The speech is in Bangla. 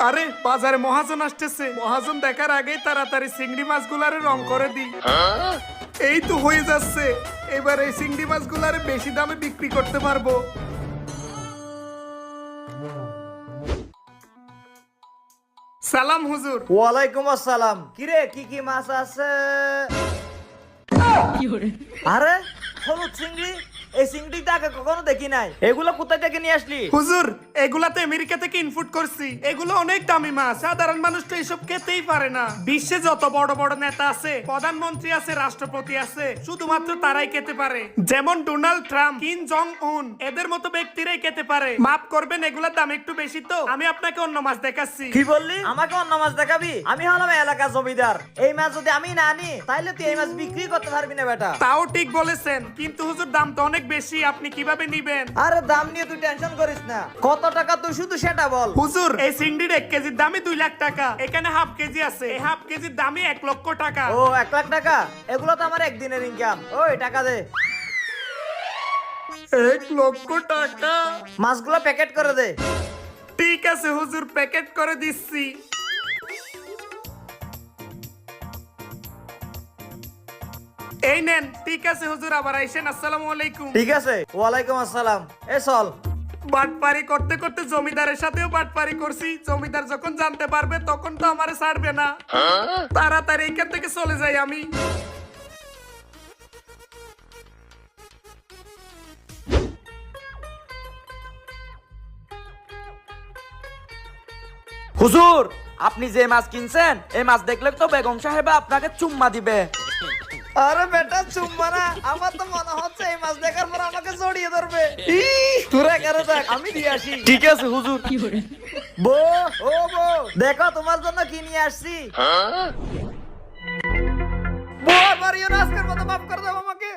আরে বাজারে মহাজন আসতেছে, মহাজন দেখার আগেই তাড়াতাড়ি চিংড়ি মাছগুলারে রং করে দিই। এই তো হয়ে যাচ্ছে, এবার এই চিংড়ি মাছগুলারে বেশি দামে বিক্রি করতে পারবো। সালাম হুজুর। ওয়ালাইকুম আসসালাম। কিরে কি কি মাছ আছে? আরে হলুদ চিংড়ি, এই চিংড়িটা আগে কখনো দেখি নাই। এগুলো কোথায় থেকে নিয়ে আসলি? হুজুর এগুলা তো আমেরিকা থেকে ইনপুট করছি, এগুলো অনেক দামি মাছ, সাধারণ মানুষ তো এইসব খেতেই পারে না। বিশ্বে যত বড় বড় নেতা আছে, প্রধানমন্ত্রী আছে, রাষ্ট্রপতি আছে, শুধুমাত্র তারাই খেতে পারে। যেমন ডোনাল্ড ট্রাম্প, কিম জং উন, এদের মতো ব্যক্তিরাই খেতে পারে। মাফ করবেন, এগুলোর দাম একটু বেশি, তো আমি আপনাকে অন্য মাছ দেখাচ্ছি। কি বললি? আমাকে অন্য মাছ দেখাবি? আমি হলাম এলাকার জমিদার, এই মাছ যদি আমি না আনি তাহলে তুই এই মাছ বিক্রি করতে পারবি না বেটা। তাও ঠিক বলেছেন, কিন্তু হুজুর দাম তো অনেক বেশি, আপনি কিভাবে নিবেন? আরে দাম নিয়ে তুই টেনশন করিস না, কত টাকা তুই শুধু সেটা বল। হুজুর এই চিংড়ির 1 কেজির দামই 2 লাখ টাকা, এখানে হাফ কেজি আছে, এই হাফ কেজির দামই 1 লক্ষ টাকা। ও 1 লাখ টাকা? এগুলো তো আমার একদিনের ইনকাম। ওই টাকা দে। 1 লক্ষ টাকা? মাছগুলো প্যাকেট করে দে। ঠিক আছে হুজুর, প্যাকেট করে দিচ্ছি। এই নেন। ঠিক আছে হুজুর, আবার আইসেন। আসসালামু আলাইকুম। ঠিক আছে, ওয়ালাইকুম আসসালাম। এ চল। বাটপারি করতে করতে জমিদারের সাথেও বাটপারি করছি, জমিদার যখন জানতে পারবে তখন তো আমারে ছাড়বে না। তাড়াতাড়ি এখান থেকে চলে যাই আমি। হুজুর, আপনি যে মাছ কিনছেন এই মাছ দেখলে তো বেগম সাহেব আপনাকে চুম্মা দিবে। আরে বেটা চুম্মা না, আমার তো মনে হচ্ছে এই মাছ দেখার পর আমাকে জড়িয়ে ধরবে। তোরা কেন দেখ, আমি দিয়ে আসি। ঠিক আছে হুজুর। বউ, ও বউ, দেখো তোমার জন্য কি নিয়ে আসছি। বউ, মারিও না, আজকের মতো মাফ করে দাও আমাকে।